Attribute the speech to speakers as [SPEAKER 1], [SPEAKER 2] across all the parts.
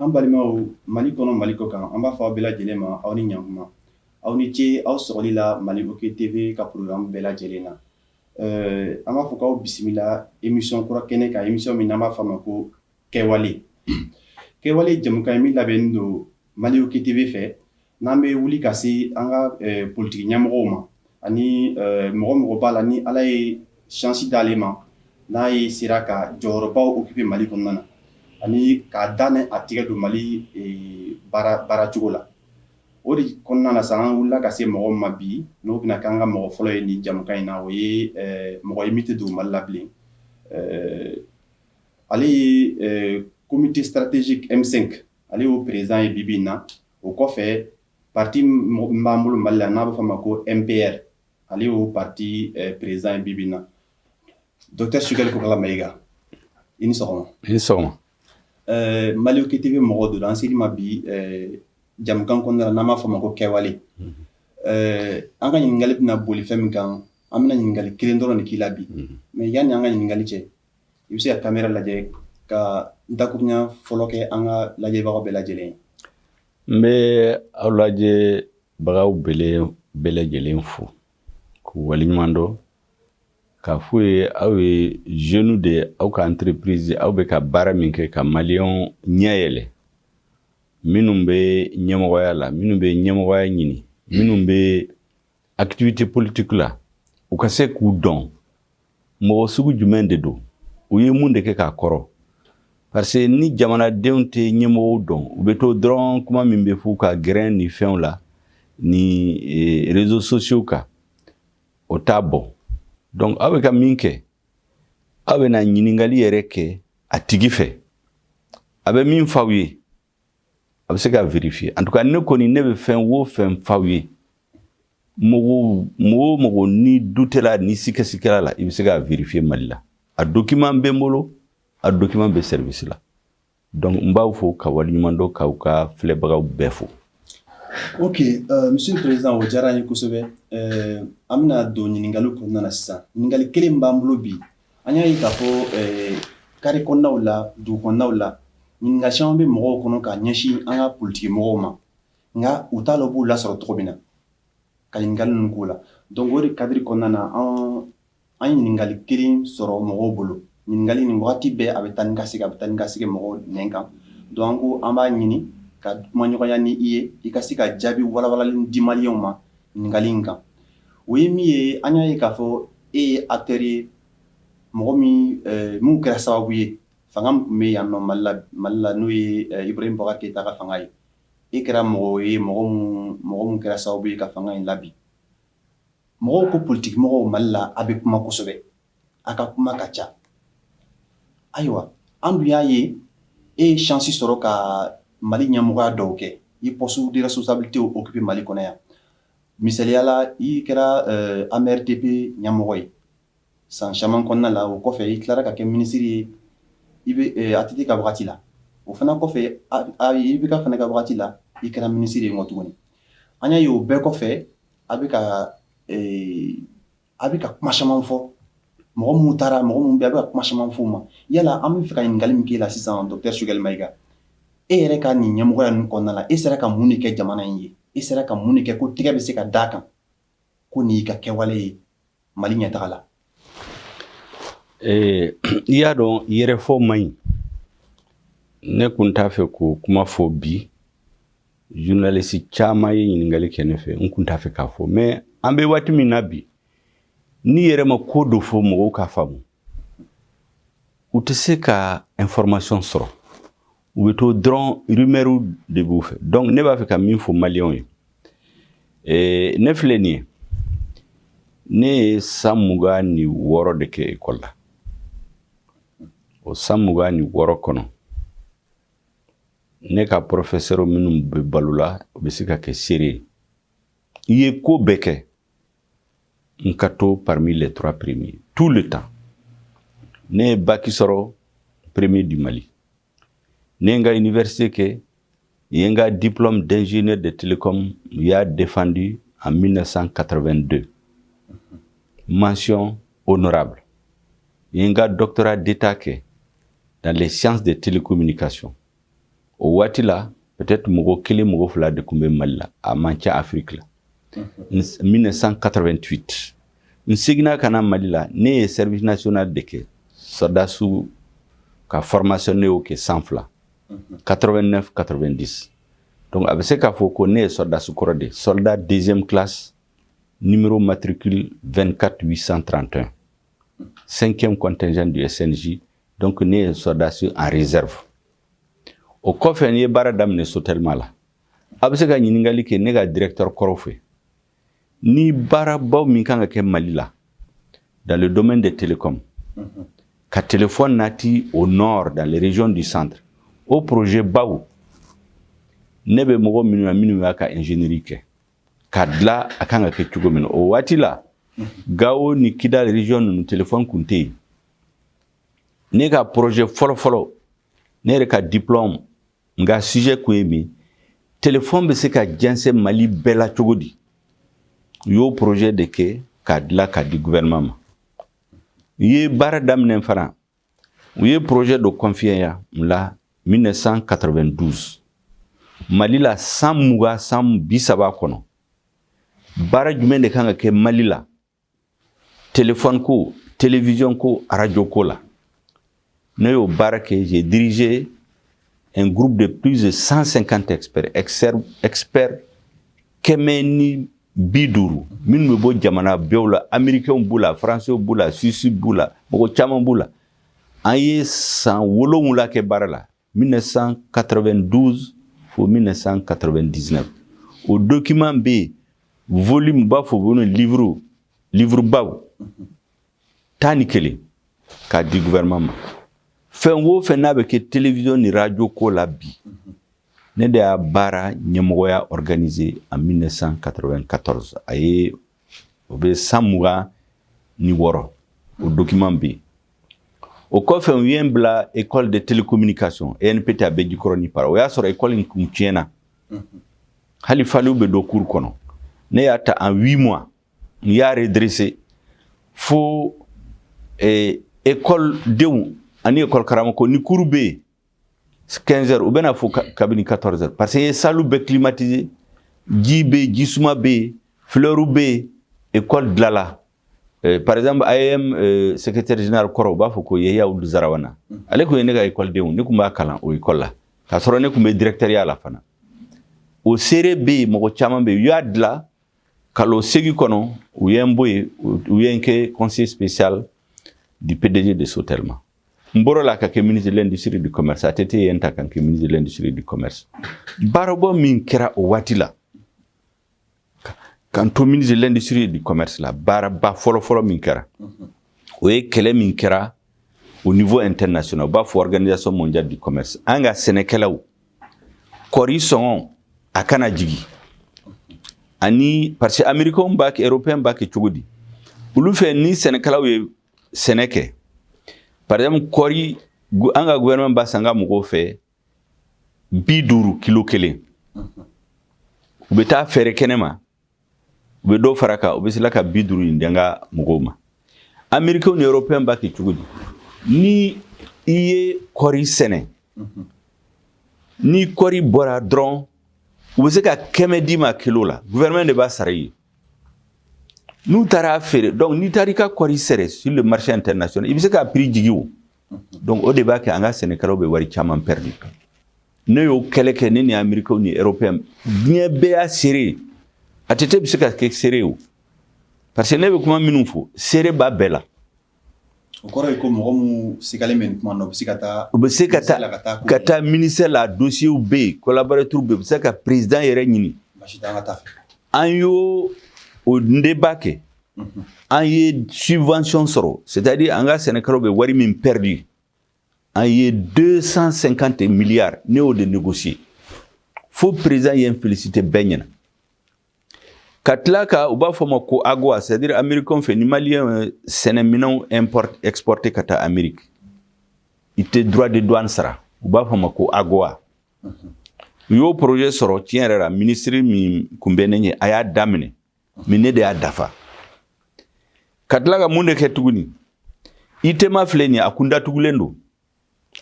[SPEAKER 1] an balimaw Mali kɔnɔ Mali kɔ kan an b'a fɔ aw bɛɛ lajɛlen ma aw ni ɲankuma aw ni ce aw sɔgɔli la Mali Hockey TV ka programme bɛɛ lajɛlen na an b'a fɔ k'aw bisimila émission kura kɛnɛ kan émission min n'an b'a fɔ a ma ko kɛwale kɛwale jamukan min labɛnnen don Mali Hockey TV fɛ n'an bɛ wuli ka se an ka politique ɲɛmɔgɔw ma ani mɔgɔ mɔgɔ b'a la ni Ala ye chance d'ale ma n'a ye sera ka jɔyɔrɔbaw occuper Mali kɔnɔna na ani k'a da n'a tigɛ don Mali baara cogo la o de kɔnɔna na sa an wulila ka se mɔgɔ ma bi n'o bɛna k'an ka mɔgɔ fɔlɔ ye ni jamukan in na o ye mɔgɔ ye min tɛ don Mali la bilen ale ye comité stratégique M5 ale y'o président ye bibi in na o kɔfɛ parti min b'an bolo Mali la n'a bɛ fɔ a ma ko MPR ale y'o parti président ye bibi in na Docteur Sukɛli Kokala Mayiga i ni sɔgɔma.
[SPEAKER 2] I ni sɔgɔma.
[SPEAKER 1] Mali Hockey TV mɔgɔ dɔ an seli ma bi jamukan kɔnɔna na n'an b'a fɔ a ma ko kɛwale an ka ɲininkali bɛna boli fɛn min kan an bɛna ɲininkali kelen dɔrɔn de k'i la bi mais yanni an ka ɲininkali cɛ i bɛ se ka caméra lajɛ ka dakuruɲa fɔlɔ kɛ an ka lajɛbagaw bɛɛ lajɛlen ye.
[SPEAKER 2] N bɛ aw lajɛbagaw bɛɛ lajɛlen fo k'u waleɲuman dɔn k'a fɔ ye aw ye jeunes de aw ka entreprise aw bɛ ka baara min kɛ ka maliyɛnw ɲɛ yɛlɛ minnu bɛ ɲɛmɔgɔya la minnu bɛ ɲɛmɔgɔya ɲini minnu bɛ activité politique la u ka se k'u dɔn mɔgɔ sugu jumɛn de don u ye mun de kɛ k'a kɔrɔ parce que ni jamanadenw tɛ ɲɛmɔgɔw dɔn u bɛ to dɔrɔn kuma min bɛ f'u ka gɛrɛn ni fɛnw la ni réseaux sociaux kan o t'a bɔ. Donc aw bɛ ka min kɛ aw bɛ na ɲininkali yɛrɛ kɛ a tigi fɛ a bɛ min f'aw ye a bɛ se ka vérifier en tout cas ne kɔni ne bɛ fɛn o fɛn f'aw ye mɔgɔ ni dutela ni sikɛsikɛla la i bɛ se ka vérifier Mali la a document bɛ n bolo a document bɛ service la donc n b'aw fo ka waleɲuman dɔn k'aw ka filɛbagaw bɛɛ fo.
[SPEAKER 1] Ok, Monsieur le Président o diyara an ye kosɛbɛ an bɛna don ɲininkaliw kɔnɔna na sisan ɲininkali kelen b'an bolo bi an y'a ye k'a fɔ carré kɔnɔnaw la dugu kɔnɔnaw la ɲininkali caman bɛ mɔgɔw kɔnɔ ka ɲɛsin an ka politique mɔgɔw ma nka u t'a la u b'u lasɔrɔ cogo min na ka ɲininkali ninnu k'u la donc o de cadre kɔnɔna na an ye ɲininkali kelen sɔrɔ mɔgɔw bolo ɲininkali nin wagati bɛɛ a bɛ taa ni ka segin a bɛ taa ni ka segin mɔgɔw nɛn kan donc an ko an b'a ɲini ka kuma ɲɔgɔnya ni i ye i ka se ka jaabi walawalalen di maliyɛnw ma ɲininkali in kan o ye min ye an y'a ye k'a fɔ e ye acteur ye mɔgɔ min kɛra sababu ye fanga min tun bɛ yan nɔ Mali la n'o ye Ibrahim Boubacar Keïta ka fanga ye e kɛra mɔgɔ ye mɔgɔ min kɛra sababu ye ka fanga in labi mɔgɔw ko politique mɔgɔw Mali la a bɛ kuma kosɛbɛ a ka kuma ka ca ayiwa an dun y'a ye e ye chance sɔrɔ ka Mali ɲɛmɔgɔya dɔw kɛ i poste de responsabilité occupé Mali kɔnɔ yan misaliya la i kɛra AMRDP ɲɛmɔgɔ ye san caman kɔnɔna la o kɔfɛ i tilara ka kɛ ministre ye i bɛ ATT ka wagati la o fana kɔfɛ IBK fana ka wagati la i kɛra ministre ye nkɔ tuguni an y'a ye o bɛɛ kɔfɛ a bɛ ka kuma caman fɔ mɔgɔ minnu bɛ a bɛ ka kuma caman fɔ u ma yala an bɛ fɛ ka ɲininkali min k'e la sisan Docteur Sukɛli Mayiga e yɛrɛ ka nin ɲɛmɔgɔya ninnu kɔnɔna la e sera ka mun de kɛ jamana in ye e sera ka mun de kɛ ko tɛgɛ bɛ se ka d'a kan ko nin y'i ka kɛwale ye Mali ɲɛtaga la.
[SPEAKER 2] I y'a dɔn yɛrɛfɔ man ɲi ne kun t'a fɛ k'o kuma fɔ bi journaliste caman ye ɲininkali kɛ ne fɛ n kun t'a fɛ k'a fɔ mais an bɛ waati min na bi ni yɛrɛ ma ko dɔ fɔ mɔgɔw k'a faamu u tɛ se ka information sɔrɔ u bɛ to dɔrɔn rumeur de b'u fɛ donc ne b'a fɛ ka min fɔ maliyɛnw ye ne filɛ nin ye ne ye san 26 de kɛ école la o san 26 kɔnɔ ne ka professeur minnu bɛ balo la u bɛ se ka kɛ seere i ye ko bɛɛ kɛ n ka to parmi les 3 premiers tout le temps ne ye bac sɔrɔ premier du Mali ne ye n ka université kɛ ye n ka diplôme d'ingénieur de télécom y'a défendu en 1982 mention honorable ye n ka doctorat d'état kɛ dans les sciences de télécommunication o waati la peut-être mɔgɔ kelen mɔgɔ fila de tun bɛ Mali la a man ca Afrique la 1988 n seginna ka na Mali la ne ye service national de kɛ soldats ka formation ne y'o kɛ 100 fila 89 90 donc a bɛ se k'a fɔ ko ne ye soldat kɔrɔ de soldat deuxième classe numéro matricule 24 831 5e contingent du SNJ donc ne ye soldat en réserve o kɔfɛ n ye baara daminɛ Sotelma la a bɛ se ka ɲininkali kɛ ne ka directeur kɔrɔ fɛ ni baarabaw min kan ka kɛ Mali la dans le domaine des télécoms ka téléphone nati au nord dans les régions du centre au projet baw ne bɛ mɔgɔ minnu y'a ka ingénierie kɛ ka dilan a kan ka kɛ cogo min o waati la Gao ni Kidal région ninnu téléphone kun tɛ yen ne ka projet fɔlɔ ne yɛrɛ ka diplôme nga sujet kun ye min téléphone bɛ se ka jɛnsɛn Mali bɛɛ la cogo di u y'o projet de kɛ ka dilan ka di gouvernement ma u ye baara daminɛ fana u ye projet dɔ confier ya la 1992 Mali la 130 kɔnɔ baara jumɛn de kan ka kɛ Mali la téléphone ko télévision ko radio ko la ne y'o baara kɛ j'ai dirigé un groupe de plus de 150 experts kɛmɛ ni 50 minnu bɛ bɔ jamana bɛɛ la américains b'u la français b'u la suisse b'u la mɔgɔ caman b'u la an ye san 7 kɛ baara la 1992 fo 1999 o document bɛ yen volume b'a fɔ bolo livre baw 11 k'a di gouvernement ma fɛn o fɛn n'a bɛ kɛ télévision ni radio ko la bi ne de y'a baara ɲɛmɔgɔya organisé en 1994 a ye o bɛ 126 o document bɛ yen o kɔfɛ u ye n bila école de télécommunication ENPT a bɛ Jikɔrɔ ni Para o y'a sɔrɔ école in kun tiɲɛna hali faliw bɛ don cours kɔnɔ ne y'a ta en 8 mois n y'a redressé fo école denw ani école karamɔgɔ ni cours bɛ yen 15 heures ou bien à cabine 14 heures parce que salle be climatisé jibe jisuma be fleur be école de la par exemple IAM secrétaire général koro ba foko yeya ul zarawana ale ko ne ga école de ne kuma kalan o école la ka soro ne kuma directeur ya la fana o sere be mo chama be yadla kalo segi kono u yemboy u yenke conseiller spécial du PDG de Sotelma mboro la ka ministre de l'industrie du commerce atete yenta kan ministre de l'industrie du commerce barobo min kera o watila kan to ministre de l'industrie du commerce la baraba folo min kera o ye kele min kera au niveau international ba fo organisation mondiale du commerce anga senekelaw kori son akana jigi ani parce que américain ba ke européen ba ke chugudi ulu fe ni senekelaw ye seneke par exemple kori anga gouvernement basanga mugo fe 50 kilo kelen u bɛ taa fɛrɛ kɛnɛma u bɛ dɔ fara kan u bɛ se la ka 50 in danga mugo ma américain ni européen ba kɛ cogo di ni i ye kori sɛnɛ ni kori bɔra dɔrɔn u bɛ se ka 100 di ma kilo la gouvernement de b'a sara i ye n'u taara feere donc ni taara i ka kɔri sɛrɛ sur le marché international i bɛ se ka prix jigi o donc o de b'a kɛ an ka sɛnɛkɛlaw bɛ wari caman perdu ne y'o kɛlɛ kɛ ne ni américain ni européen diɲɛ bɛɛ y'a seere a tɛ bɛ se ka kɛ seere o parce que ne bɛ kuma minnu fɔ seere b'a bɛɛ la
[SPEAKER 1] o kɔrɔ ye ko mɔgɔ mun sigalen bɛ nin kuma na u bɛ se ka taa
[SPEAKER 2] u bɛ se ka taa ministère la dossier bɛ yen collaborateur bɛ yen u bɛ se ka président yɛrɛ ɲini
[SPEAKER 1] basi t'an ka taa fɛ
[SPEAKER 2] an y'o o débat kɛ an ye subvention sɔrɔ c'est-à-dire an ka sɛnɛkɛlaw bɛ wari min perdu an ye 250 milliards ne y'o de négocier fo président ye n félicité bɛɛ ɲɛna ka tila ka u b'a fɔ ma ko AGOA c'est-à-dire américain fɛ ni malien sɛnɛminɛnw exporté ka taa Amérique i tɛ droit de douane sara u b'a fɔ ma ko AGOA u y'o projet sɔrɔ tiɲɛ yɛrɛ la ministre min kun bɛ ne ɲɛ a y'a daminɛ mais ne de y'a dafa ka tila ka mun de kɛ tuguni ITEMA filɛ nin ye a kun datugulen don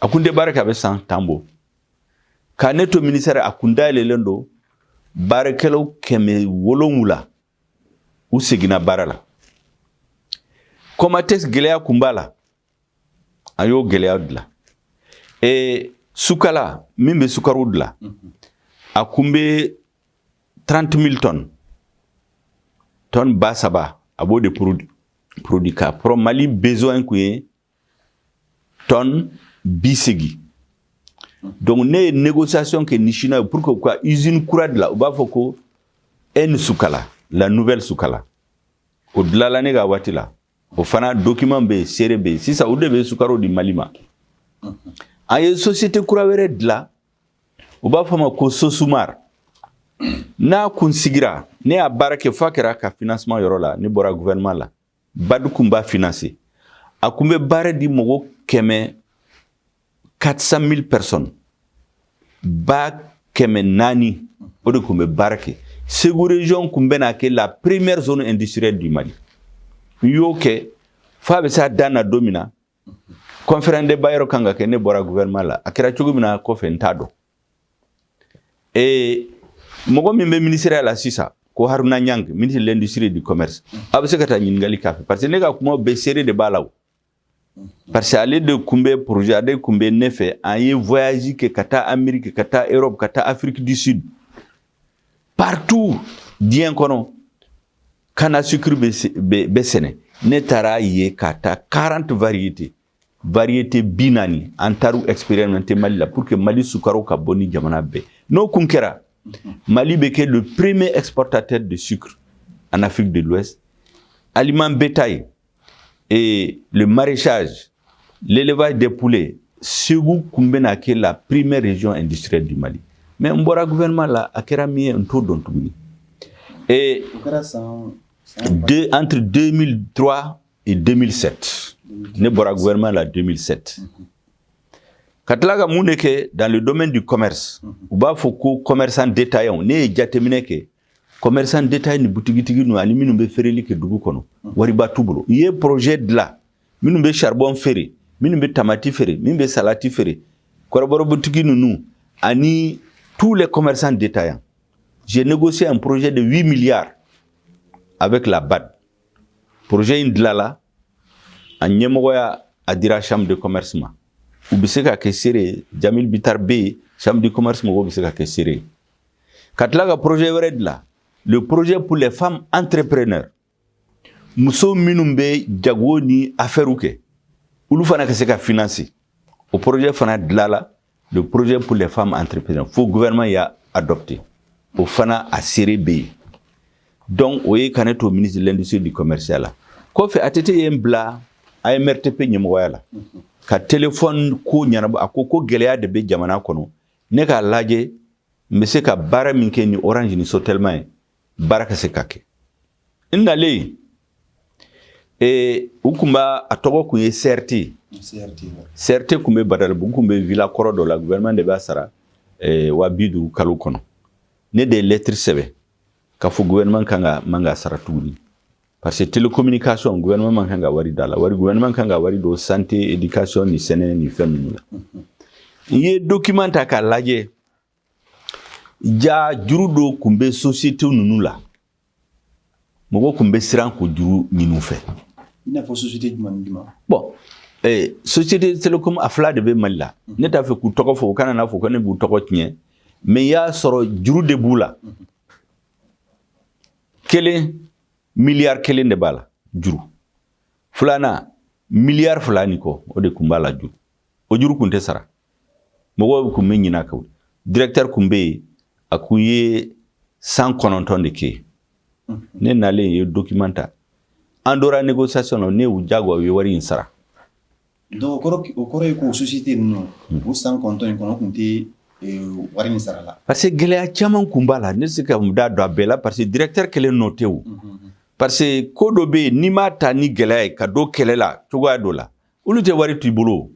[SPEAKER 2] a kun tɛ baara kɛ a bɛ san tan bɔ ka ne to ministère a kun dayɛlɛlen don baarakɛlaw 700 u segina baara la Comatex gɛlɛya kun b'a la a y'o gɛlɛya dilan sukala min bɛ sukaro dilan a kun bɛ 30 000 tonnes tonnes 300 a b'o de produit ka pour Mali besoin kun ye tonnes 80. Donc ne ye négociation kɛ ni Chine pour que ka usine kura dilan u b'a fɔ ko N sukala la nouvelle sukala o dilanla ne ka waati la o fana document bɛ seere bɛ sisan o de bɛ sukaro di Mali ma a ye société kura wɛrɛ dilan u b'a fɔ ma ko Sosumar n'a kun sigira ne y'a baara kɛ f'a kɛra ka financement yɔrɔ la ne bɔra gouvernement la Badu kun b'a financer a kun bɛ baara di mɔgɔ 400 000 personnes ba 400 o de kun bɛ baara kɛ Ségou région kun bɛna kɛ la première zone industrielle du Mali y'o kɛ f'a bɛ se a dan na don min na conférence de bailleurs kan ka kɛ ne bɔra gouvernement la a kɛra cogo min na kɔfɛ n t'a dɔn mɔgɔ min bɛ ministère la sisan ko Haruna Niang ministre de l'industrie et du commerce a bɛ se ka taa ɲininkali k'a fɛ parce que ne ka kuma bɛɛ seere de b'a la o parce que ale de kun bɛ projet ale kun bɛ ne fɛ an ye voyage kɛ ka taa Amérique ka taa Europe ka taa Afrique du Sud partout diɲɛ kɔnɔ kana sucre bɛ sɛnɛ ne taara ye ka taa 40 variétés 40 an taru expérimenter Mali la pour que Mali sukaro ka bɔ ni jamana bɛɛ n'o kun kɛra Mali bɛ kɛ le premier exportateur de sucre en Afrique de l'Ouest aliment bétail et le maraîchage l'élevage des poulets Ségou kun bɛna kɛ la première région industrielle du Mali mais n bɔra gouvernement la a kɛra min ye n t'o dɔn tuguni entre 2003 et 2007 ne bɔra gouvernement la 2007 ka tila ka mun de kɛ dans le domaine du commerce u b'a fɔ ko commerçant détaillant ne ye jateminɛ kɛ commerçant détaillant ni butigitigi nu ani minnu bɛ feereli kɛ dugu kɔnɔ wariba t'u bolo u ye projet dilan minnu bɛ charbon feere minnu bɛ tamati feere minnu bɛ salati feere kɔrɔbɔrɔ butigi ninnu ani tous les commerçants détaillants j'ai négocié un projet de 8 milliards avec la BAD projet in dilala a ɲɛmɔgɔya a dira chambre de commerce ma u bɛ se ka kɛ seere Jamil Bitar bɛ chambre de commerce mɔgɔw bɛ se ka kɛ seere ka tila ka projet wɛrɛ dilan le projet pour les femmes entrepreneurs muso minnu bɛ jago ni affaire kɛ olu fana ka se ka financer o projet fana dilala le projet pour les femmes entrepreneurs fo gouvernement y'a adopté o fana a seere bɛ donc o ye ka ne to ministre de l'industrie du commerce la kɔfɛ ATT ye n bila AMRTP ɲɛmɔgɔya la ka téléphone ko ɲanabɔ a ko gɛlɛya de bɛ jamana kɔnɔ ne k'a lajɛ n bɛ se ka baara min kɛ ni Orange ni Sotelma ye baara ka se ka kɛ n nalen u kun b'a a tɔgɔ kun ye CRT kun bɛ Badalabugu kun bɛ villa kɔrɔ dɔ la gouvernement de b'a sara 50 kalo kɔnɔ ne de ye lettre sɛbɛn ka fɔ gouvernement man ka sara tuguni parce que télécommunication gouvernement man kan ka wari da la gouvernement kan ka wari do santé éducation ni sɛnɛ ni fɛn ninnu la n ye document ta k'a lajɛ juru dɔ kun bɛ société ninnu la mɔgɔ kun bɛ siran ko juru ɲini u fɛ
[SPEAKER 1] i n'a fɔ société jumɛn ni jumɛn
[SPEAKER 2] bon société télécom a fila de bɛ Mali la ne t'a fɛ k'u tɔgɔ fɔ u kana n'a fɔ ko ne b'u tɔgɔ tiɲɛ mais y'a sɔrɔ juru de b'u la milliard kelen de b'a la juru filanan milliard 2 ni kɔ o de kun b'a la juru o juru kun tɛ sara mɔgɔw kun bɛ ɲin'a kan directeur kun bɛ yen a kun ye 109 de kɛ ne nalen ye document ta an dora négociation na ne y'u jagoya u ye wari in sara
[SPEAKER 1] donc o kɔrɔ ye ko société ninnu o 109 in kɔnɔ kun tɛ wari min sara la
[SPEAKER 2] parce que gɛlɛya caman kun b'a la ne se ka da don a bɛɛ la parce que directeur kelen nɔ tɛ o parce que ko dɔ bɛ yen n'i m'a ta ni gɛlɛya ye ka don kɛlɛ la cogoya dɔ la olu tɛ wari t'i bolo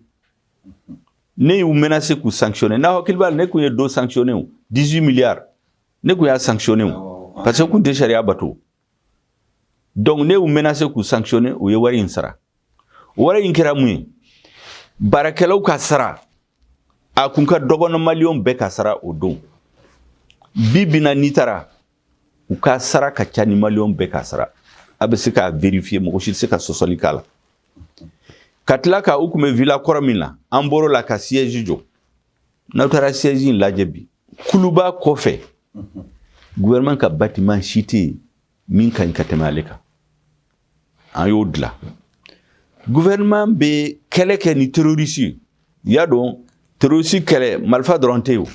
[SPEAKER 2] ne y'u menacé k'u sanctionner n'a hakili b'a la ne kun ye dɔ sanctionner o 18 milliards ne kun y'a sanctionner o parce que kun tɛ sariya bato donc ne y'u menacé k'u sanctionner o ye wari in sara wari in kɛra mun ye baarakɛlaw ka sara a kun ka dɔgɔnɔ maliyɛnw bɛɛ ka sara o don bi bina n'i taara u ka sara ka ca ni maliyɛnw bɛɛ ka sara a bɛ se k'a vérifier mɔgɔ si tɛ se ka sɔsɔli k'a la ka tila ka u kun bɛ villa kɔrɔ min na an bɔr'o la ka siège jɔ n'aw taara siège in lajɛ bi kuluba kɔfɛ gouvernement ka bâtiment si tɛ yen min ka ɲi ka tɛmɛ ale kan an y'o dilan gouvernement bɛ kɛlɛ kɛ ni terroriste i y'a dɔn terroriste kɛlɛ marifa dɔrɔn tɛ yen o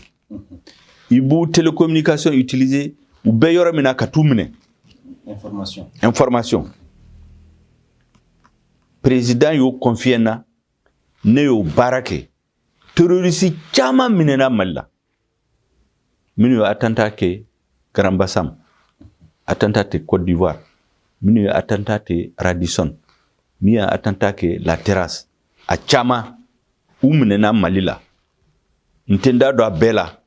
[SPEAKER 2] i b'u télécommunication utiliser u bɛɛ yɔrɔ min na ka t'u minɛ information président y'o confié na ne y'o baara kɛ terroriste caman minɛna Mali la minnu ye attentat kɛ Grand Bassam attentat kɛ Côte d'Ivoire minnu ye attentat kɛ Radisson min ye attentat kɛ La Terrasse a caman u minɛna Mali la n tɛ n da don a bɛɛ la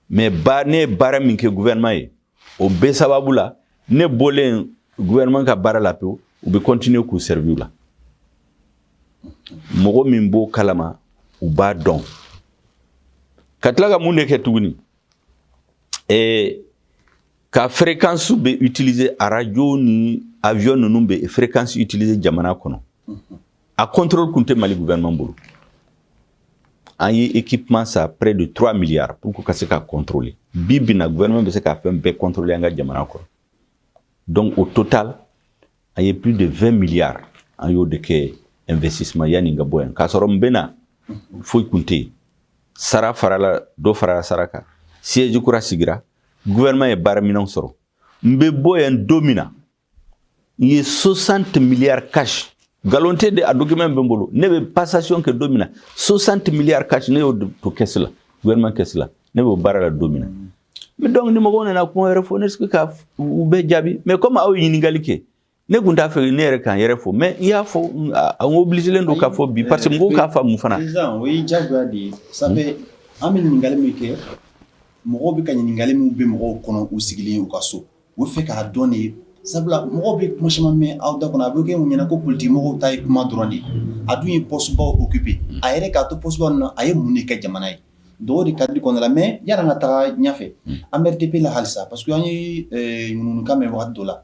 [SPEAKER 2] mais ne ye baara min kɛ gouvernement ye o bɛɛ sababu la ne bɔlen gouvernement ka baara la pewu u bɛ continuer k'u servir la mɔgɔ min b'o kalama u b'a dɔn ka tila ka mun de kɛ tuguni ka fréquence bɛ utiliser radio ni avion ninnu bɛ fréquence utiliser jamana kɔnɔ a contrôle kun tɛ Mali gouvernement bolo an ye équipement sa près de 3 milliards pour que ka se ka contrôler bi bina gouvernement bɛ se ka fɛn bɛɛ contrôler an ka jamana kɔnɔ donc au total an ye plus de 20 milliards an y'o de kɛ investissement yani nga boyan ka sɔrɔ n bɛna foyi kun tɛ yen sara farala dɔ farala sara kan siège kura sigira gouvernement ye baara minɛnw sɔrɔ n bɛ bɔ yan don min na n ye 60 milliards cash galon tɛ de a document bɛ n bolo ne bɛ passation kɛ don min na 60 milliards cash ne y'o to caisse la gouvernement caisse la ne b'o baara la don min na mais donc ni mɔgɔw nana kuma wɛrɛ fɔ ne sigi ka u bɛɛ jaabi mais comme aw ye ɲininkali kɛ ne kun t'a fɛ ne yɛrɛ k'an yɛrɛ fɔ mais i y'a fɔ an obligelen don k'a fɔ bi parce que mɔgɔw k'a faamu fana.
[SPEAKER 1] président o ye diyagoya de ye ça fait an bɛ ɲininkali min kɛ mɔgɔw bɛ ka ɲininkali min bɛ mɔgɔw kɔnɔ u sigilen u ka so u bɛ fɛ k'a dɔn de sabula mɔgɔw bɛ kuma caman mɛn aw da kɔnɔ a bɛ kɛ mun ɲɛna ko politique mɔgɔw ta ye kuma dɔrɔn de ye a dun ye poste baw occupé a yɛrɛ k'a to poste baw na a ye mun de kɛ jamana ye dɔw de cadre kɔnɔna la mais yani an ka taga ɲɛfɛ an bɛ RDP la halisa parce que an ye ŋununukan mɛn waati dɔ la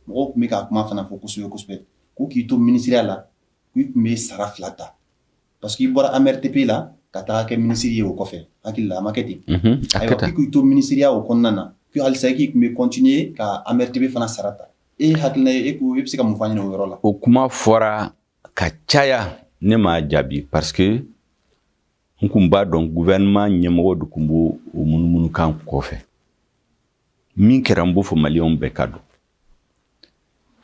[SPEAKER 1] mɔgɔw tun bɛ ka kuma fana fɔ kosɛbɛ kosɛbɛ ko k'i to ministériya la k'i tun bɛ sara 2 ta parce que i bɔra AMRTP la ka taga kɛ ministre ye o kɔfɛ hakili la a ma kɛ ten ayiwa k'i to ministériya o kɔnɔna na k'i halisa i k'i tun bɛ continuer ka AMRTP fana sara ta e hakilina ye e ko e bɛ se ka mun fɔ an ɲɛna o yɔrɔ la.
[SPEAKER 2] o kuma fɔra ka caya ne m'a jaabi parce que n kun b'a dɔn gouvernement ɲɛmɔgɔ de kun b'o munumunukan kɔfɛ min kɛra n b'o fɔ maliyɛnw bɛɛ ka dɔn.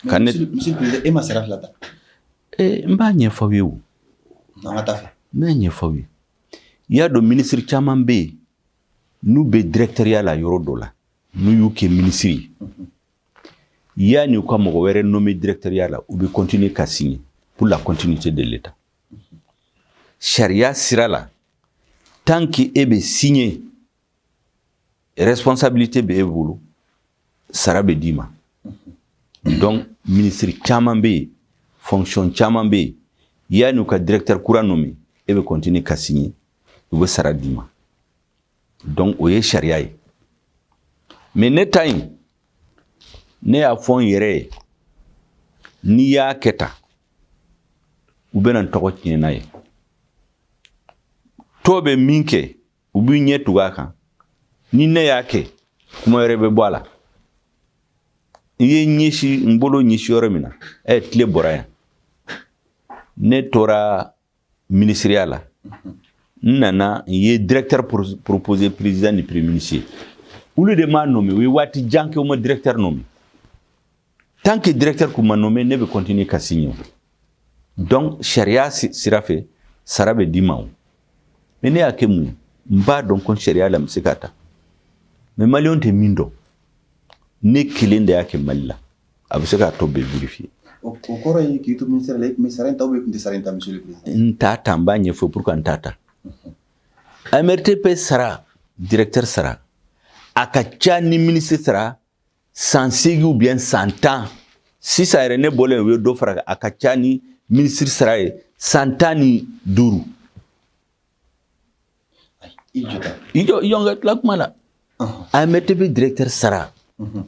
[SPEAKER 1] monsieur le président e ma sara 2 ta.
[SPEAKER 2] n b'a ɲɛfɔ aw ye o.
[SPEAKER 1] n'an ka taa fɛ.
[SPEAKER 2] n b'a ɲɛfɔ aw ye i y'a dɔn ministre caman bɛ yen n'u bɛ directoriat la yɔrɔ dɔ la n'u y'u kɛ ministre ye yanni u ka mɔgɔ wɛrɛ nommé directoriat la u bɛ continuer ka signer pour la continuité de l'état sariya sira la tant que e bɛ signer responsabilité bɛ e bolo sara bɛ d'i ma. donc ministre caman bɛ yen fonction caman bɛ yen yanni u ka directeur kura nommé e bɛ continuer ka signer u bɛ sara d'i ma donc o ye sariya ye mais ne ta in ne y'a fɔ n yɛrɛ ye n'i y'a kɛ tan u bɛna n tɔgɔ tiɲɛ n'a ye tɔ bɛ min kɛ u b'i ɲɛ tugu a kan ni ne y'a kɛ kuma wɛrɛ bɛ bɔ a la i ye ɲɛsi n bolo ɲɛsi yɔrɔ min na tile bɔra yan ne tora ministériya la n nana n ye directeur proposé président ni premier ministre olu de m'a nommé u ye waati jan kɛ u ma directeur nommé tant que directeur kun ma nommé ne bɛ continuer ka signer donc sariya sira fɛ sara bɛ d'i ma o mais ne y'a kɛ mun ye n b'a dɔn ko sariya la n bɛ se k'a ta mais maliyɛnw tɛ min dɔn ne kelen de y'a kɛ Mali la a bɛ se k'a tɔ bɛɛ vérifier.
[SPEAKER 1] o kɔrɔ ye k'i to ministère la i tun bɛ sara in ta ou bien i tun tɛ sara in ta monsieur le président.
[SPEAKER 2] n t'a ta n b'a ɲɛfɔ pour que n t'a ta AMRTP sara directeur sara a ka ca ni ministre sara 108 ou bien 110 sisan yɛrɛ ne bɔlen u ye dɔ fara a ka ca ni ministre sara ye 115. Yonga la kuma la. AMRTP directeur sara.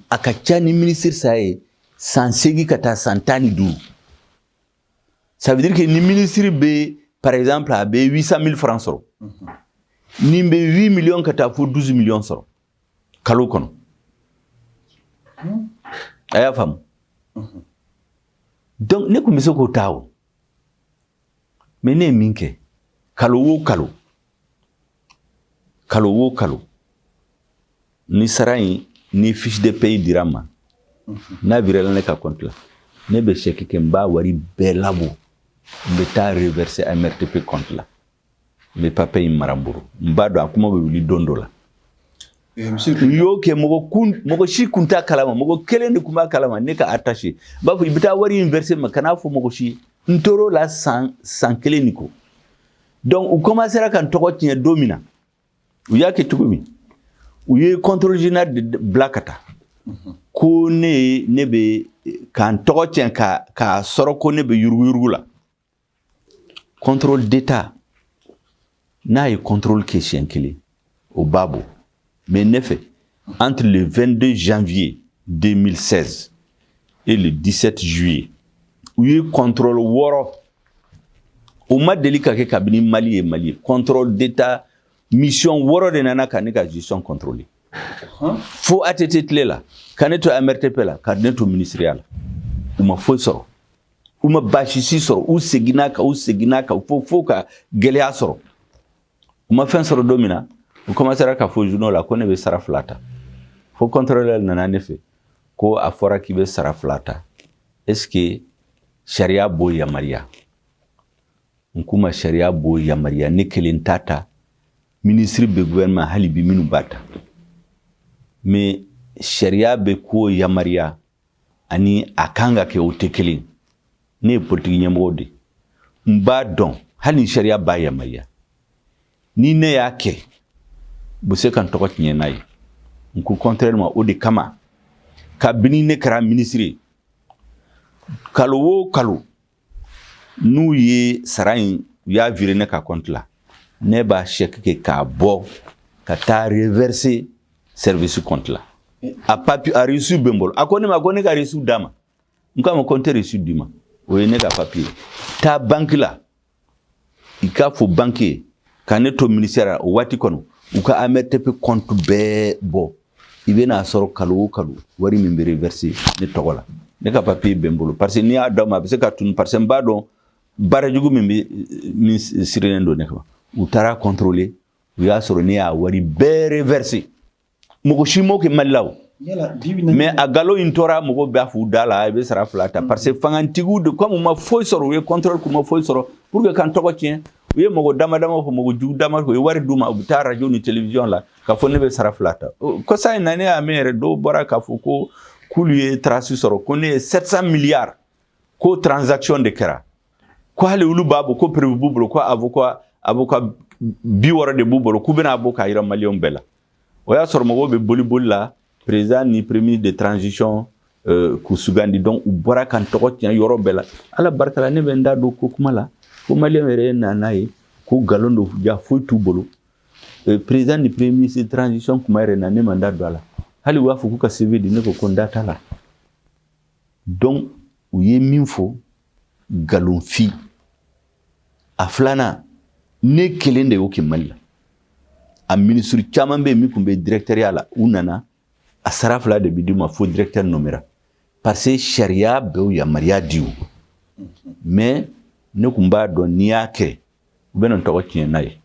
[SPEAKER 2] A ka ca ni ministre sa ye san 8 ka taa san 15. Ça veut dire que ni ministre be par exemple a be 800 000 francs sɔrɔ. Ni be 8 millions ka taa fo 12 millions sɔrɔ. Kalo kɔnɔ. A y'a faamu. Donc ne kun bɛ se k'o ta o. Mais ne ye min kɛ kalo o kalo. Kalo o kalo. Ni sara in ni fiche de paye dira ma. N'a viré ne ka compte la. Ne be chèque ke mba wari bɛɛ labɔ. Mbe taa reverser AMRTP compte la. Mbe pas paye maramburu. Mba do akuma be wuli dondo la. Yo ke mogo shi kunta kalama mogo kelen de kuma kalama ne ka attaché. Ba fu ibita wari inverser ma kana fu mogo shi ntoro la sans kelen niko. Donc u commencera kan togo tiɲɛ domina. U y'a kɛ cogo min. U ye contrôle général de Blakata. Ko ne be kan tɔgɔ tiɲɛ ka sɔrɔ ko ne be yurugu la. Contrôle d'état n'a ye contrôle kɛ siɲɛ kelen o babo. Mais en effet, entre le 22 janvier 2016 et le 17 juillet, où il y a eu contrôle woro, au ma délicat que cabine Mali et Mali, contrôle d'état, mission woro de nana kanika gestion contrôlée. Faut attester là, kaneto AMRTP là, kaneto ministériel, ou ma faut soro, ou ma bachisi soro, ou seginaka, faut ka gelea soro, ou ma fin soro domina. Vous commencez à faire journal la connaît sara flata. Faut contrôler nana nefe. Ko afora ki be sara flata. Est-ce que sharia bo ya Maria? Nkuma sharia bo ya Maria ne kelen tata ministre be gouvernement halibi minu bata. Mais sharia be ko ya Maria ani akanga ke otekelen. Ne politique nyamode. Mba don hani sharia ba ya Maria. Ni ne yake buse kan tɔgɔ tiɲɛ n'a ye nku contrairement o de kama kabini ne kɛra ministre kalo o kalo n'u ye sara in u y'a viré ne ka compte la ne b'a chèque kɛ k'a bɔ ka taa reverser service compte la a papier a reçu bɛ n bolo a ko ne ma ko ne ka reçu d'a ma n k'a ma ko n tɛ reçu d'i ma o ye ne ka papier taa banque la i k'a fɔ banque ye ka ne to ministère o waati kɔnɔ u ka AMRTP compte bɛɛ bɔ i bɛna sɔrɔ kalo o kalo wari min bɛ reverser ne tɔgɔ la ne ka papier bɛ n bolo parce que n'i y'a d'aw ma a bɛ se ka tunu parce que n b'a dɔn baara jugu min sirilen don ne kama u taara contrôler u y'a sɔrɔ ne y'a wari bɛɛ reverser mɔgɔ si m'o kɛ Mali la o mais a galo in tora mɔgɔ b'a f'u da la i bɛ sara fila ta parce que fangantigiw de comme u ma foyi sɔrɔ u ye contrôle k'u ma foyi sɔrɔ pour que kan tɔgɔ tiɲɛ u ye mɔgɔ dama fɔ mɔgɔ jugu dama fɔ u ye wari d'u ma u bɛ taa radio ni télévision la k'a fɔ ne bɛ sara fila ta ko sa in na ne y'a mɛn yɛrɛ dɔw bɔra k'a fɔ ko k'olu ye trace sɔrɔ ko ne ye 700 milliards ko transaction de kɛra ko hali olu b'a bɔ ko prévu b'u bolo ko avocat 60 de b'u bolo k'u bɛna bɔ k'a yira maliyɛnw bɛɛ la o y'a sɔrɔ mɔgɔw bɛ boli la président ni premier de transition k'u sugandi donc u bɔra kan tɔgɔ tiɲɛ yɔrɔ bɛɛ la ala barika la ne bɛ n da don ko kuma la ko maliyɛnw yɛrɛ nana ye ko galon do ja foyi t'u bolo président ni premier ministre de transition kuma yɛrɛ na ne ma n da don a la hali u b'a fɔ k'u ka CV di ne ko n da t'a la donc u ye min fɔ galonfi a filanan ne kelen de y'o kɛ Mali la a ministre caman bɛ yen min tun bɛ directeur la u nana a sara fila de bɛ d'u ma fo directeur nomera parce que sariya bɛ o yamaruya di o mais ne kun b'a dɔn n'i y'a kɛ u bɛna n tɔgɔ tiɲɛ n'a ye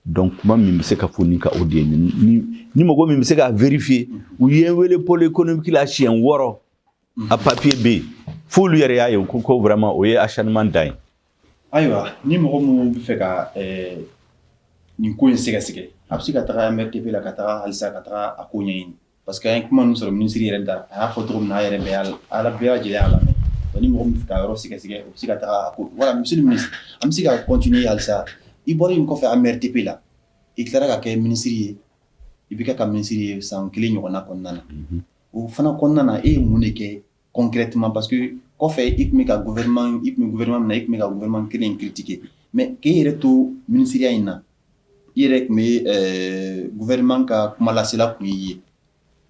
[SPEAKER 2] donc kuma min bɛ se ka fɔ ni ka o de ye ni mɔgɔ min bɛ se k'a vérifier u ye n wele pôle économique la siɲɛ 6 a papier bɛ yen f'olu yɛrɛ y'a ye ko vraiment o ye acharnement dan ye.
[SPEAKER 1] Ayiwa ni mɔgɔ minnu bɛ fɛ ka nin ko in sɛgɛsɛgɛ a bɛ se ka taga AMRTP la ka taga halisa ka taga a ko ɲɛɲini parce que an ye kuma ninnu sɔrɔ ministre yɛrɛ da a y'a fɔ cogo min na a yɛrɛ bɛɛ lajɛlen y'a lamɛn ni mɔgɔ min bɛ fɛ ka yɔrɔ sɛgɛsɛgɛ o bɛ se ka taga a ko voilà monsieur le ministre an bɛ se ka continuer halisa i bɔra nin kɔfɛ AMRTP la i tilara ka kɛ ministre ye i bɛ kɛ ka ministre ye san 1 ɲɔgɔnna kɔnɔna na o fana kɔnɔna na e ye mun de kɛ concrètement parce que kɔfɛ i tun bɛ ka gouvernement min na i tun bɛ ka gouvernement kelen in critiquer mais k'e yɛrɛ to ministériya in na yɛrɛ tun bɛ gouvernement ka kuma lasela kun ye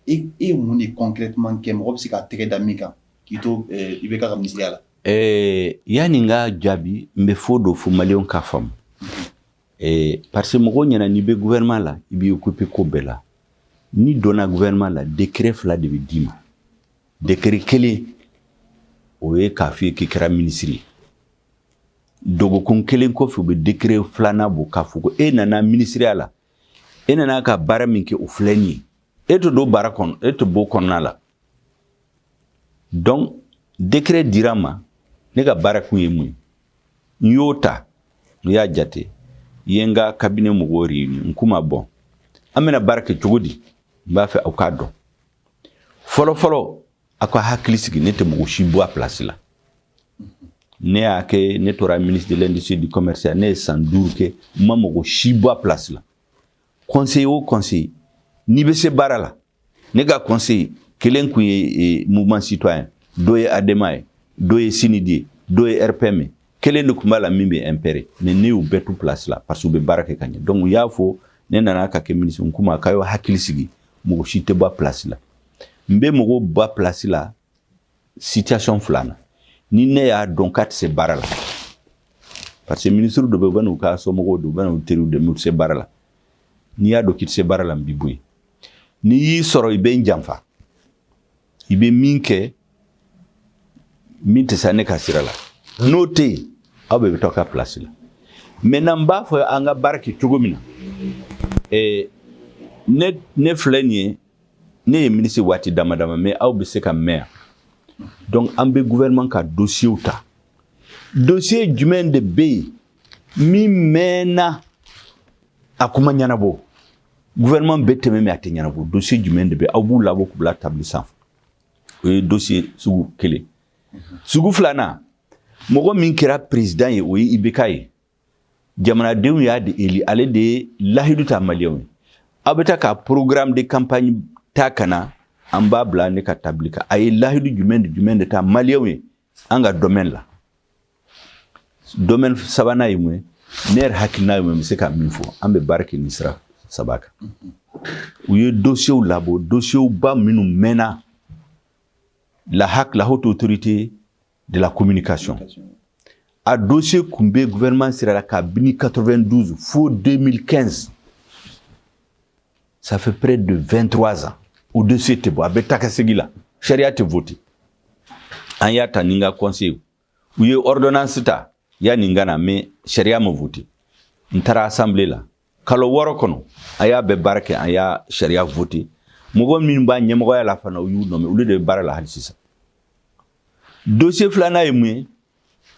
[SPEAKER 1] e mun de concrètement kɛ mɔgɔ bɛ se k'a tɛgɛ da min kan k'i to IBK ka minisiriya la.
[SPEAKER 2] Yani n ka jaabi n bɛ fɔ dɔ fɔ maliyɛnw k'a faamu parce que mɔgɔ ɲɛna n'i bɛ gouvernement la i b'i occuper ko bɛɛ la ni donna gouvernement la décret fila de bɛ d'i ma décret kelen o ye k'a fɔ i ye k'i kɛra ministre ye dɔgɔkun kelen kɔfɛ u bɛ décret filanan bɔ k'a fɔ ko e nana ministeriya la e nana ka baara min kɛ o filɛ nin ye e tɛ don baara kɔnɔ e tɛ bɔ kɔnɔna la donc décret dira ma ne ka baara kun ye mun ye n y'o ta n y'a jate n ye n ka cabinet mɔgɔw réuni n k'u ma bɔn an bɛna baara kɛ cogo di n b'a fɛ aw k'a dɔn fɔlɔ fɔlɔ aw ka hakili sigi ne tɛ mɔgɔ si bɔ a place la ne y'a kɛ ne tora ministre de l'industrie du commerce ne ye san 5 kɛ n ma mɔgɔ si bɔ a place la conseil o conseil n'i bɛ se baara la ne ka conseil kelen kun ye mouvement citoyen dɔ ye ADEMA ye dɔ ye SINID ye dɔ ye RPM ye kelen de kun b'a la min bɛ impérer mais ne y'u bɛɛ tu place la parce que u bɛ baara kɛ ka ɲɛ donc u y'a fɔ ne nana ka kɛ ministre n kuma k'a y'o hakili sigi mɔgɔ si tɛ bɔ a place la n bɛ mɔgɔw bɔ a place la situation fila na ni ne y'a dɔn k'a tɛ se baara la parce que ministre dɔ bɛ u bɛ n'u ka somɔgɔw de u bɛ n'u teriw de m'u tɛ se baara la n'i y'a dɔn k'i tɛ se baara la n b'i bɔ yen n'i y'i sɔrɔ i bɛ n janfa i bɛ min kɛ min tɛ se ne ka sira la n'o tɛ yen aw bɛɛ bɛ taa ka place la maintenant n b'a fɔ an ka baara kɛ cogo min na ne filɛ nin ye ne ye ministre waati dama dama mais aw bɛ se ka mɛn yan donc an bɛ gouvernement ka dossier ta dossier jumɛn de bɛ yen min mɛnna a kuma ɲɛnabɔ gouvernement bɛ tɛmɛ mais a tɛ ɲɛnabɔ dossier jumɛn de bɛ aw b'u labɔ k'u bila table sanfɛ o ye dossier sugu kelen sugu filanan mɔgɔ min kɛra président ye o ye IBK ye jamanadenw y'a de eli ale de ye lahidu ta maliyɛnw ye aw bɛ taa ka programme de campagne ta kana an b'a bila ne ka table kan a ye lahidu jumɛn de ta maliyɛnw ye an ka domaine la domaine sabanan ye mun ye ne yɛrɛ hakilina ye mun ye n bɛ se ka min fɔ an bɛ baara kɛ nin sira saba kan u ye dossiers labɔ dossiers ba minnu mɛnna la haute autorité de la communication a dossier kun bɛ gouvernement sira la kabini 92 fo 2015 ça fait près de 23 ans o dossier tɛ bɔ a bɛ taa ka segin la sariya tɛ voter an y'a ta ni n ka conseil u ye ordonnance ta yanni n ka na mais sariya ma voter n taara assemblée la kalo 6 kɔnɔ a y'a bɛɛ baara kɛ an y'a sariya voter mɔgɔ minnu b'a ɲɛmɔgɔya la fana u y'u nommé olu de bɛ baara la hali sisan dossier filanan ye mun ye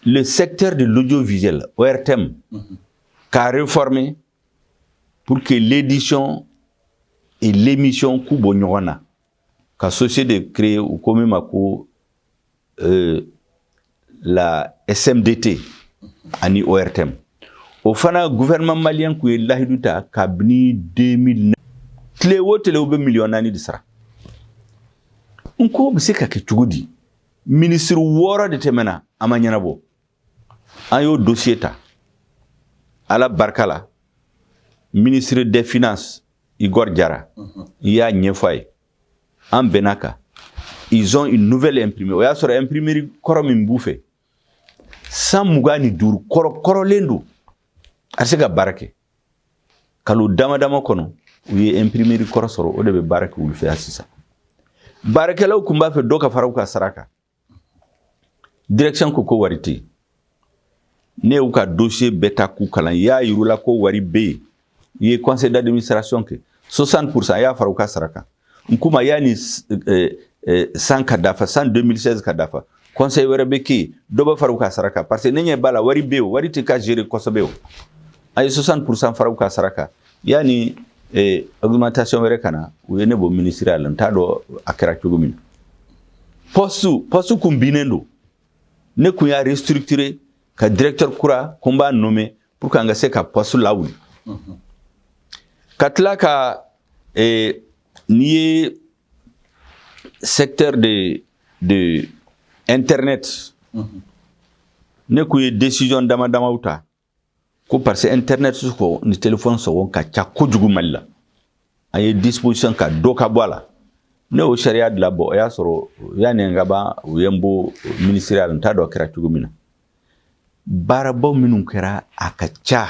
[SPEAKER 2] le secteur de l'audiovisuel ORTM qu'a réformé pour que l'édition et l'émission k'u bɔ ɲɔgɔn na ka société créer u ko min ma ko la SMDT ani ORTM o fana gouvernement malien kun ye lahidu ta kabini 2009 tile o tile u bɛ miliyɔn 4 de sara n ko bɛ se ka kɛ cogo di ministre 6 de tɛmɛna a ma ɲɛnabɔ an y'o dossier ta ala barika la ministre des finances Igor Diarra i y'a ɲɛfɔ a ye an bɛnna kan ils ont une nouvelle imprimée o y'a sɔrɔ imprimerie kɔrɔ min b'u fɛ 125 kɔrɔlen don a tɛ se ka baara kɛ kalo dama dama kɔnɔ u ye imprimerie kɔrɔ sɔrɔ o de bɛ baara kɛ olu fɛ yan sisan baarakɛlaw kun b'a fɛ dɔ ka fara u ka sara kan direction ko wari tɛ yen ne y'u ka dossier bɛɛ ta k'u kalan i y'a yir'u ko wari bɛ yen i ye conseil d'administration kɛ 60% a y'a fara u ka sara kan n kuma yanni 100 ka dafa 100 2016 ka dafa conseil wɛrɛ bɛ kɛ yen dɔ bɛ fara u ka sara kan parce que ne ɲɛ b'a la wari bɛ yen wari tɛ ka gérer kosɛbɛ o a ye 60% fara u ka sara kan yanni augmentation wɛrɛ ka na u ye ne bɔ ministériya la n t'a dɔn a kɛra cogo min poste kun binnen don ne kun y'a restructurer ka directeur kura ko n b'a nommer pour que an ka se ka poste lawuli ka tila ka n'i ye secteur de internet ne kun ye décision dama damaw ta ko parce que internet su ko ni téléphone so ka ca kojugu Mali la an ye disposition ka dɔ ka bɔ a la ne o sariya de la bɔ o y'a sɔrɔ yani n ka ban u ye n bɔ ministériel n t'a dɔn kɛra cogo min na baarabaw minnu kɛra a ka ca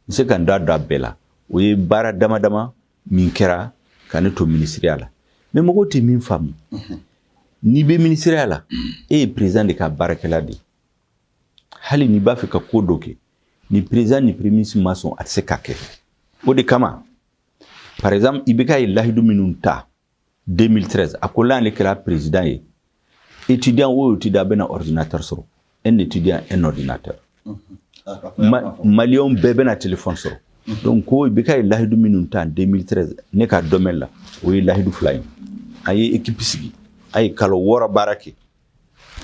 [SPEAKER 2] n se ka n da don a bɛɛ la o ye baara dama dama min kɛra ka ne to ministériel la mais mɔgɔw tɛ min faamu n'i bɛ ministériel la e ye président de ka baarakɛla de hali n'i b'a fɛ ka ko dɔ kɛ ni président ni premier ministre ma sɔn a tɛ se ka kɛ o de kama par exemple i bɛ ka ye lahidu minnu ta 2013 a ko l'ale kɛra président ye étudiant o étudiant bɛna ordinateur sɔrɔ un étudiant un ordinateur maliyɛnw bɛɛ bɛna téléphone sɔrɔ donc ko i bɛ ka ye lahidu minnu ta 2013 ne ka domaine la o ye lahidu fila ye an ye équipe sigi an ye kalo 6 baara kɛ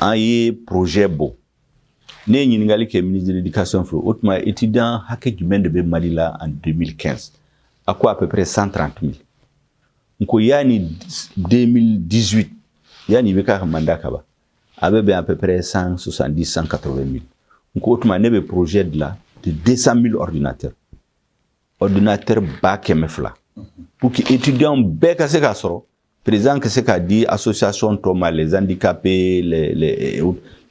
[SPEAKER 2] an ye projet bɔ ne ye ɲininkali kɛ ministre de l'éducation fɛ o tuma étudiant hakɛ jumɛn de bɛ Mali la en 2015 a ko à peu près 130 000 nko yani 2018 yani bɛ ka mandat ka ban a bɛ bɛn à peu près 170 180 000 nko o tuma ne bɛ projet de la de 200 000 ordinateurs ba 200 pour que étudiants bɛɛ ka se ka sɔrɔ président ka se ka di association tɔ ma les handicapés les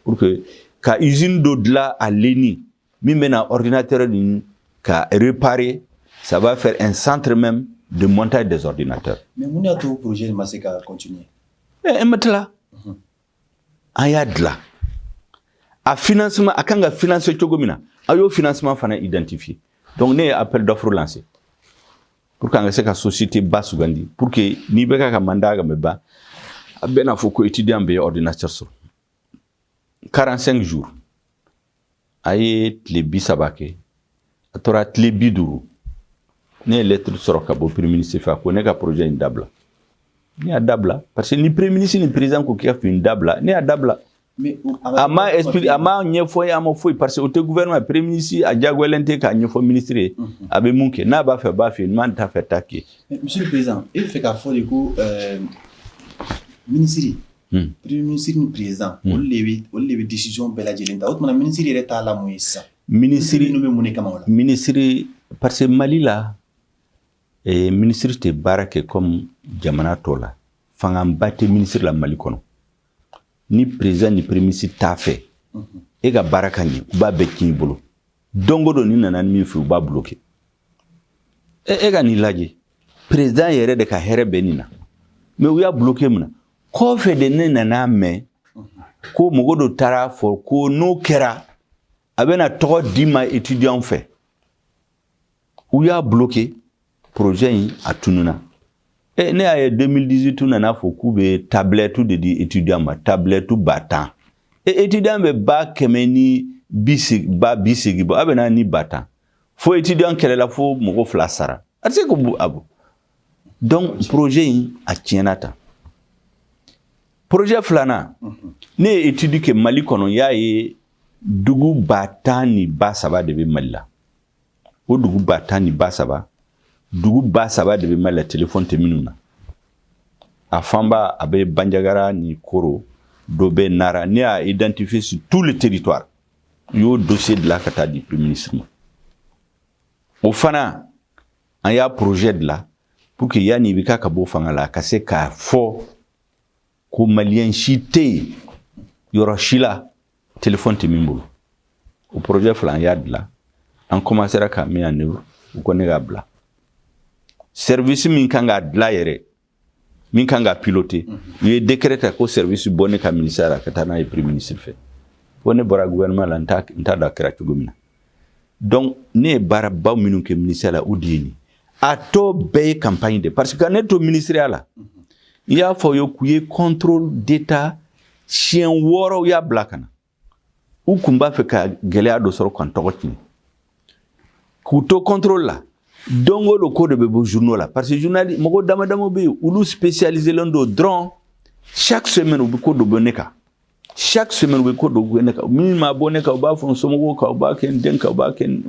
[SPEAKER 2] pour que ka usine dɔ dilan a Leni min bɛna ordinateur ni ka réparer ça va faire un centre même de montage des ordinateurs.
[SPEAKER 1] Mais mun y'a to projet ma se ka continuer?
[SPEAKER 2] Matla an y'a dilan a financement a kan ka financer cogo min na a y'o financement fana identifier donc ne ye appel d'offre lancé pour qu'an ka se ka société ba sugandi pour que n'i bɛ ka mandat ka mɛ ban a bɛ na fɔ ko étudiant bɛ ordinateur sɔrɔ 45 jours a ye tile 30 kɛ a tora tile 50 ne ye lettre sɔrɔ ka bɔ premier ministre fɛ a ko ne ka projet in dabila ne y'a dabila parce que ni premier ministre ni président ko k'i ka fini dabila ne y'a dabila a ma expliqué a ma ɲɛfɔ ye a ma foyi parce que o tɛ gouvernement premier ministre a diyagoyalen tɛ k'a ɲɛfɔ ministre ye a bɛ mun kɛ n'a b'a fɛ b'a fɛ n'a t'a fɛ t'a kɛ.
[SPEAKER 1] Monsieur le président e bɛ fɛ k'a fɔ de ko ministre premier ministre ni président olu de bɛ décision bɛɛ lajɛlen ta o tuma ministre yɛrɛ t'a la mun ye sisan.
[SPEAKER 2] ministre
[SPEAKER 1] ninnu bɛ mun de kama o la.
[SPEAKER 2] ministre parce que Mali la ministre tɛ baara kɛ comme jamana tɔ la fangaba tɛ ministre la Mali kɔnɔ ni président ni premier ministre t'a fɛ e ka baara ka ɲɛ u b'a bɛɛ k'i bolo don o don ni nana ni min fɛ u b'a bloqué e ka nin lajɛ président yɛrɛ de ka hɛrɛ bɛ nin na mais u y'a bloqué mun na kɔfɛ de ne nana mɛn ko mɔgɔ dɔ taara fɔ ko n'o kɛra a bɛna tɔgɔ di ma étudiant fɛ u y'a bloqué projet in a tununa ne y'a ye 2018 nana fɔ k'u bɛ tablette de di étudiant ma tablette 10,000 étudiant bɛ 180 bɔ a bɛ na ni 10,000 fo étudiant kɛlɛla fo mɔgɔ 2 sara a tɛ se ko bu abo donc projet in a tiɲɛna tan projet filanan ne ye étude kɛ Mali kɔnɔ y'a ye dugu 10,300 de bɛ Mali la o dugu 10,300 dugu 3,000 de bɛ Mali la téléphone tɛ minnu na a fanba a bɛ Bandiagara ni Koro dɔ bɛ Nara ne y'a identifié sur tout le territoire y'o dossier de la ka taa di premier ministre ma o fana an y'a projet de la pour que yani i bɛ ka bɔ fanga la ka se k'a fɔ ko maliyɛn si tɛ yen yɔrɔ si la téléphone tɛ min bolo o projet fila an y'a dilan an commencera k'a mis en œuvre u ko ne k'a bila service min kan k'a dilan yɛrɛ min kan k'a piloter u ye décret ta ko service bɔ ne ka ministère la ka taa n'a ye premier ministre fɛ fo ne bɔra gouvernement la n t'a dɔn a kɛra cogo min na donc ne ye baarabaw minnu kɛ ministère la o de ye nin a tɔ bɛɛ ye campagne de parce que ne to ministère la i y'a fɔ ye k'u ye contrôle d'état siɲɛ 6 y'a bila ka na u kun b'a fɛ ka gɛlɛya dɔ sɔrɔ k'an tɔgɔ tiɲɛ k'u to contrôle la don o don ko de bɛ bɔ journaux la parce que journaliste mɔgɔ dama dama bɛ yen olu spécialisé len don dɔrɔn chaque semaine u bɛ ko dɔ bɔ ne kan chaque semaine u bɛ ko dɔ bɔ ne kan min ma bɔ ne kan u b'a fɔ n somɔgɔw kan u b'a kɛ n den kan u b'a kɛ n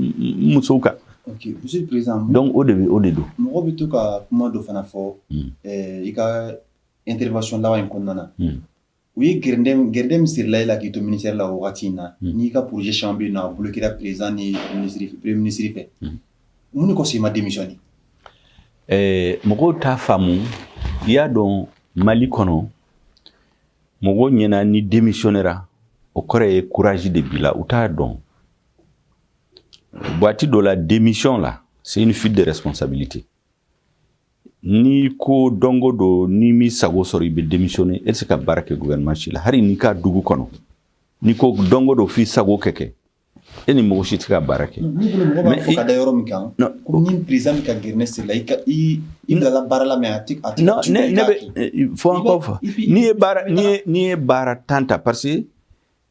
[SPEAKER 2] musow kan.
[SPEAKER 1] Ok, monsieur le président.
[SPEAKER 2] Donc o de don.
[SPEAKER 1] Mɔgɔ bɛ to ka kuma dɔ fana fɔ i ka intervention laban in kɔnɔna na Oui, Gerdem Sirla la qui est au ministère la Watina, ni ka projet champion na bloqué la président ni premier ministre fait. Mun ko c'est ma démissionné.
[SPEAKER 2] Mogo ta famu ya don Mali kono mogo nyena ni démissionnera o kore courage de bila uta don. Boati de la démission là, c'est une fuite de responsabilité. Ni ko dongo do ni mi sago sori be démissionner et c'est ka barake gouvernement chila hari ni ka dugu kono ni ko dongo do fi sago keke eni mo shi tika barake
[SPEAKER 1] mais faut ka dayoro mi kan ko ni président ka gerne c'est là i la barala me atik
[SPEAKER 2] non ne faut encore ni e bara tanta parce que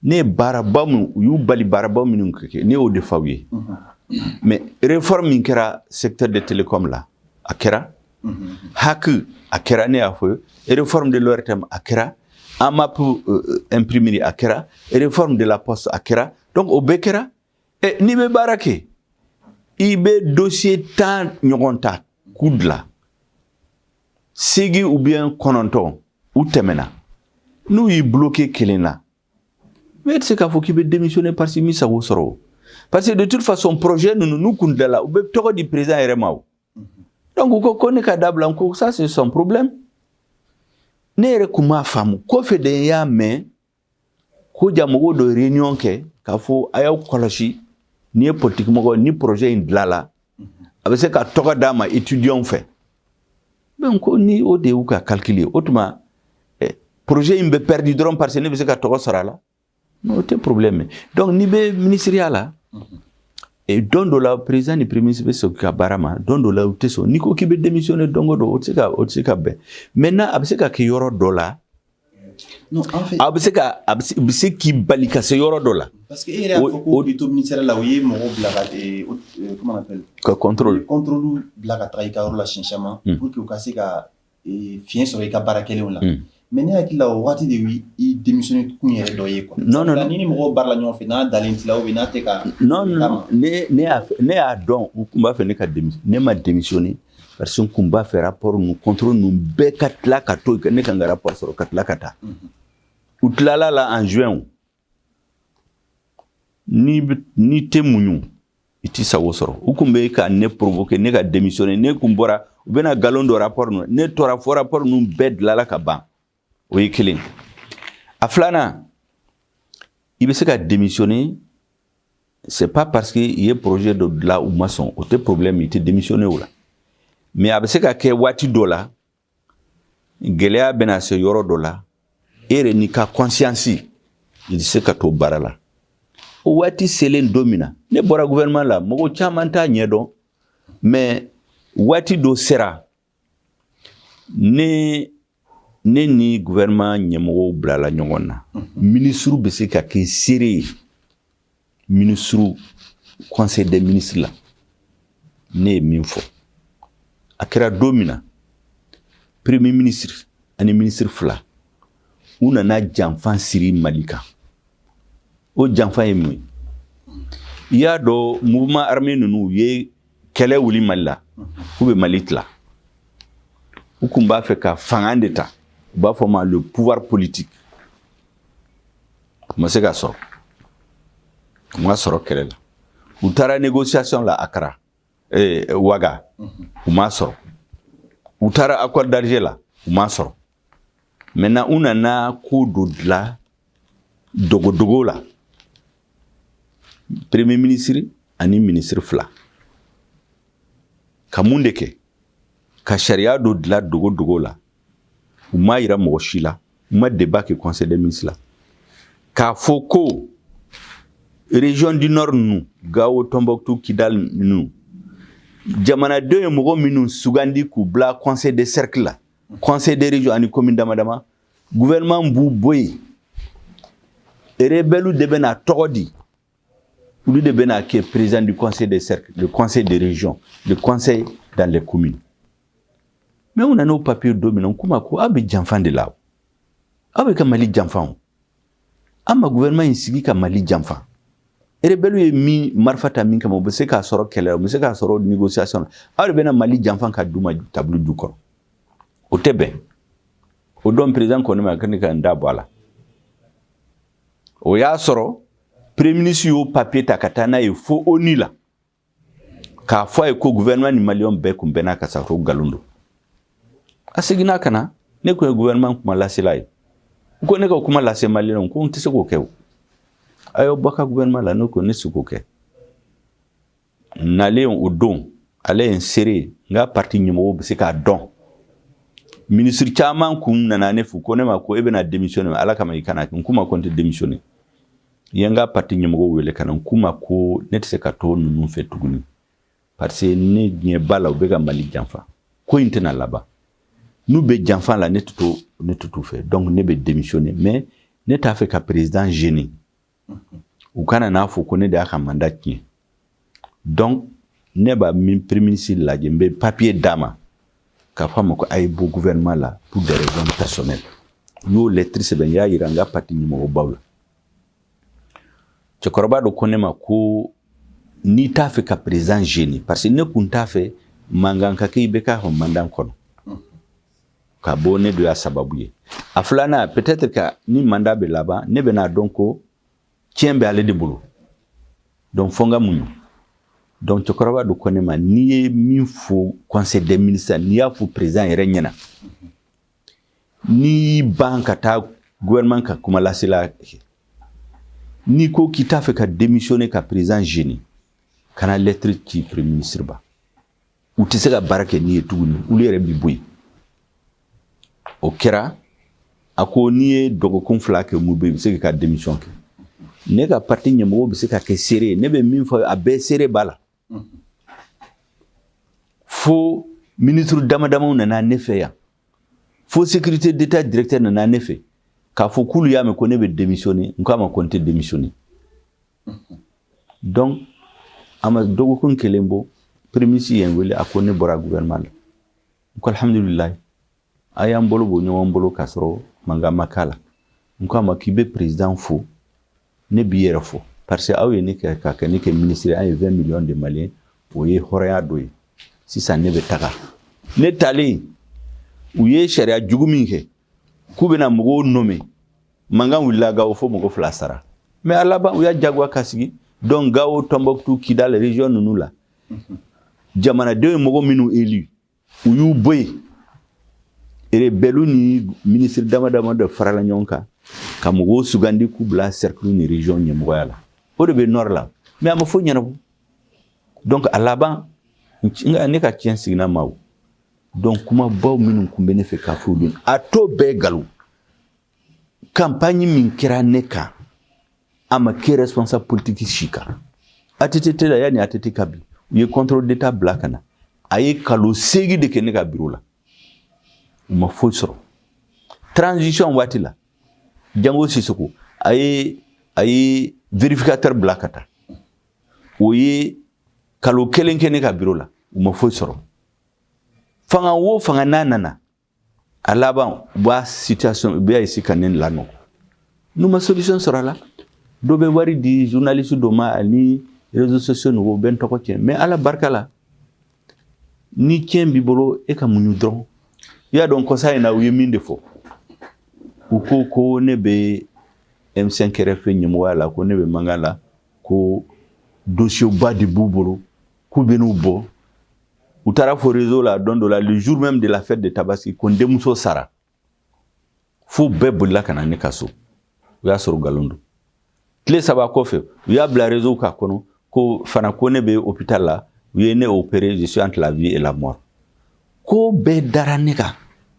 [SPEAKER 2] ne bara bamu yu bali bara bamu keke ne o defawier mais réforme min kera secteur de télécom là akera Haku akera ne afo réforme de l'ORTM akera AMAP imprimerie akera réforme de la poste akera donc au bekera et ni be barake ibe dossier tant nyogonta kudla sigi ou bien kononton ou temena nous y bloqué kelena mais c'est qu'il faut qu'il be démissionner par si mi sa wosoro parce que de toute façon projet nous kundala ou be toko di président RMAO. Donc, vous connaissez que ça, c'est son problème. Nere kuma famu, ko fait des ya mais, ko jamogo de réunion ke, kafo ayaw koloshi, ni politique mogo, ni projet indlala, avec ce qu'a toga dama étudiant fait. Ben, ko ni ode ou ka calculer, autrement, projet imbe perdu dron parce que ne veut toga sera là. Non, c'est problème. Donc, ni be ministériel là. Et don de la président du premier ministre ce ka barama don de la uteso niko ki be démissionner dongo do otsika be maintenant abseka ki yoro dola
[SPEAKER 1] non en fait
[SPEAKER 2] abse ki balika se yoro dola
[SPEAKER 1] parce que il y a beaucoup de ministère là oui mo blaga et comment on appelle
[SPEAKER 2] contrôle
[SPEAKER 1] blaga traika la changement pour que ka se ka fien sur ka barakele on là maintenant qu'il a wati de oui il démissionne tout yere doye quoi
[SPEAKER 2] non
[SPEAKER 1] ni mo barla ñoo fi na dalenti la na te ka
[SPEAKER 2] non ne a don kumba fe ne ka démissionner ne ma démissionner parce que kumba fait rapport nous contrôle nous be katla kato ne ka ngara rapport sur katla kata utlala la en juin ni temunyu iti sawo soro ukumbe ka ne provoquer ne ka démissionner ne kumbora bena galon de rapport ne tora fo rapport nous bed la ka ban. Oui, killing. Aflana, il veut se démissionner. C'est pas parce qu'il y a un projet de là ou maçon. Autre problème, il était démissionné ou là. Mais avec ce qu'il y a wati dola, gelea benase yoro dola, et renika conscience, il sait que to barala. Wati selen domina. Ne bora gouvernement là, mogo chamanta nyedo, mais wati do sera. Ne ni gouvernement nyemo blala nyongona ministre be se ka ke séré ministre conseil des ministres là ne minfo akira domina premier ministre ani ministre fla una na janfan siri malika o janfan yemi ya do mouvement armé nunu ye kele wuli malla ou be malitla ou kumba fe ka fangandeta ba former le pouvoir politique. Comment c'est ça? Moi soro kelela. Utara négociation la Accra Ouaga. Uma soro. Utara accord d'Alger là, uma soro. Maintenant on a na coup de là dogo là. Premier ministre ani ministre fla. Kamundeke. Ka sharia do là dogo là. Uma ira moshila uma débat que conseil des ministres là ka foko région du nord nous Gao Tombouctou Kidal nous jamana de mogo minu sugandi ku bla conseil des cercles là conseil des régions ani commune damadama gouvernement bu boy rebelu de bena todi ou de bena qui est président du conseil des cercles le conseil des régions le conseil dans les communes. Mais on a nos papiers dominants, comme quoi, avec Janfan de là. Avec un Mali Janfan. Ama gouvernement ici qui a Mali Janfan. Et les belles mi marfata min comme on sait qu'à soro keller, on sait qu'à soro négociation. Alors ben Mali Janfan qui a douma tableau du corps. Au Tébé. Au don président qu'on a marqué qu'un d'abord là. o y'a sɔrɔ premier ministre y'o papier ta ka taa n'a ye fo ONU la k'a fɔ a ye ko gouvernement ni maliyɛnw bɛɛ kun bɛnna ka sa ko nkalon don a seginna ka na ne ko ye gouvernement kuma lasela ye ko ne ka kuma lase maliyɛnw ko n tɛ se k'o kɛ o a y'o bɔ ka gouvernement la ne ko ne se k'o kɛ nalen o don ale ye n seere n ka parti ɲɛmɔgɔw bɛ se k'a dɔn ministre caman kun nana ne fo ko ne ma ko e bɛna démissionner ala kama i kana n k'u ma ko n tɛ démissionner ye n ka parti ɲɛmɔgɔw wele ka na n k'u ma ko ne tɛ se ka to ninnu fɛ tuguni parce que ne ɲɛ b'a la u bɛ ka Mali janfa ko in tɛna laban n'u bɛ janfa la ne tɛ t'u fɛ donc ne bɛ démissionner mais ne t'a fɛ ka président gêner u kana n'a fɔ ko ne de y'a ka mandat tiɲɛ donc ne b'a min premier ministre lajɛ n bɛ papier d'a ma k'a fɔ a ma ko a ye bɔ gouvernement la pour des raisons personnelles n y'o lettre sɛbɛn n y'a jira n ka parti ɲɛmɔgɔbaw la cɛkɔrɔba dɔ ko ne ma ko n'i t'a fɛ ka président gêner parce que ne kun t'a fɛ mankan ka kɛ i bɛ k'a ka mandat kɔnɔ ka bɔ ne de y'a sababu ye a filanan peut-être que ni mandat bɛ laban ne bɛna dɔn ko tiɲɛ bɛ ale de bolo donc fo n ka muɲu donc cɛkɔrɔba dɔ ko ne ma n'i ye min fɔ conseil des ministres n'i y'a fɔ président yɛrɛ ɲɛna n'i ban ka taa gouvernement ka kuma lasela n'i ko k'i t'a fɛ ka démissionner ka président gêner kana lettre ci premier ministre ba u tɛ se ka baara kɛ n'i ye tuguni olu yɛrɛ bɛ bɔ yen o kɛra a ko n'i ye dɔgɔkun 2 kɛ mun bɛ i bɛ se k'i ka démission kɛ ne ka parti ɲɛmɔgɔw bɛ se ka kɛ seere ye ne bɛ min fɔ a bɛɛ seere b'a la fo ministre damadamaw nana ne fɛ yan fo sécurité d'état directeur nana ne fɛ k'a fɔ k'olu y'a mɛn ko ne bɛ démissionner n k'a ma ko n tɛ démissionner donc a ma dɔgɔkun 1 bɔ premier ministre ye n wele a ko ne bɔra gouvernement la n ko alhamdulilayi a y'an bolo bɔ ɲɔgɔn bolo k'a sɔrɔ mankan ma k'a la n k'a ma k'i bɛ président fo ne b'i yɛrɛ fo parce que aw ye ne kɛ ka kɛ ne kɛ ministre an ye 20 millions de maliens o ye hɔrɔnya dɔ ye sisan ne bɛ taga ne talen u ye sariya jugu min kɛ k'u bɛna mɔgɔw nommer mankan wulila Gawo fo mɔgɔ 2 sara mais à laban u y'a jagoya ka sigi donc Gawo Tombouctou Kidal région ninnu la jamanadenw ye mɔgɔ minnu élu u y'u bɔ yen rebelle ni ministre damadama dɔ farala ɲɔgɔn kan ka mɔgɔw sugandi k'u bila cercle ni région ɲɛmɔgɔya la o de bɛ nord la mais a ma fɔ ɲɛnabɔ donc a laban ne ka tiɲɛ sigira ma o donc kumabaw minnu kun bɛ ne fɛ k'a fɔ olu a to bɛɛ nkalon campagne min kɛra ne kan a ma kɛ responsable politique si kan ATT la yanni ATT ka bi u ye contrôle d'état bila ka na a ye kalo 8 de kɛ ne ka bureau la u ma foyi sɔrɔ transition waati la Jango Sisoko a ye vérificateur bila ka taa o ye kalo 1 kɛ ne ka bureau la u ma foyi sɔrɔ fanga wo fanga n'a nana a laban u b'a situation u b'a essayer ka ne lanɔgɔ n'u ma solution sɔrɔ a la dɔ bɛ wari di journaliste dɔ ma ani réseaux sociaux ninnu u bɛ n tɔgɔ tiɲɛ mais ala barika la ni tiɲɛ b'i bolo e ka muɲu dɔrɔn i y'a dɔn kɔsa in na u ye min de fɔ u ko ko ne bɛ M5 kɛrɛfɛ ɲɛmɔgɔya la ko ne bɛ mankan la ko dossier ba de b'u bolo k'u bɛ n'u bɔ u taara fɔ réseau la don dɔ la le jour même de la fête de Tabaski ko n denmuso sara fo bɛɛ bolila ka na ne ka so u y'a sɔrɔ nkalon don tile 3 kɔfɛ u y'a bila réseau k'a kɔnɔ ko fana ko ne bɛ hôpital la u ye ne opéré je suis entre la vie et la mort ko bɛɛ dara ne kan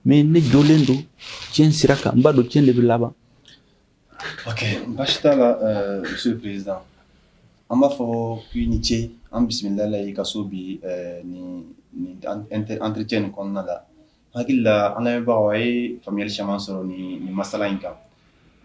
[SPEAKER 2] mais ne jɔlen don tiɲɛ sira kan n b'a dɔn tiɲɛ de bɛ laban.
[SPEAKER 1] Ok, baasi t'a la monsieur le président an b'a fɔ k'i ni ce an bisimila la i ka so bi ni entretien nin kɔnɔna la hakili la an lamɛnbagaw a ye faamuyali caman sɔrɔ ni masala in kan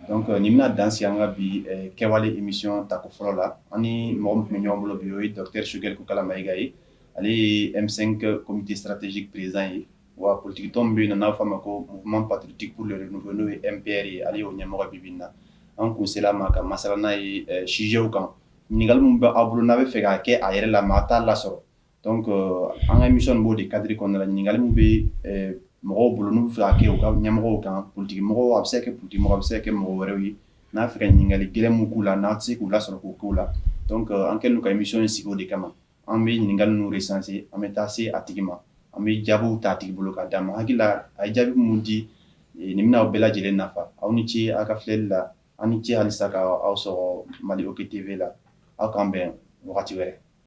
[SPEAKER 1] donc nin bɛna dan sigi an ka bi kɛwale émission tako fɔlɔ la an ni mɔgɔ min tun bɛ ɲɔgɔn bolo bi o ye docteur Choguel Kokala Mayiga ye ale ye M5 comité stratégique président ye wa politique tɔn min bɛ yen n'a bɛ f'a ma ko mouvement patriotique pour le renouveau n'o ye MPR ye ale y'o ɲɛmɔgɔ bi bi in na an kun sera a ma ka masala n'a ye sujet kan ɲininkali min bɛ aw bolo n'a bɛ fɛ k'a kɛ a yɛrɛ la mais a t'a lasɔrɔ donc an ka émission nin b'o de cadre kɔnɔna la ɲininkali min bɛ mɔgɔw bolo n'u bɛ fɛ k'a kɛ u ka ɲɛmɔgɔw kan politique mɔgɔw a bɛ se ka kɛ politique mɔgɔ a bɛ se ka kɛ mɔgɔ wɛrɛw ye n'a fɛ ka ɲininkali gɛlɛn mun k'u la n'a tɛ se k'u lasɔrɔ k'o k'u la donc an kɛlen don ka émission in sigi o de kama an bɛ ɲininkali ninnu recenser an bɛ taa se a tigi ma an bɛ jaabiw ta a tigi bolo k'a d'a ma hakili la a ye jaabi mun di nin bɛna aw bɛɛ lajɛlen nafa aw ni ce aw ka filɛli la aw ni ce halisa ka aw sɔrɔ Mali Hockey TV la aw k'an bɛn wagati wɛrɛ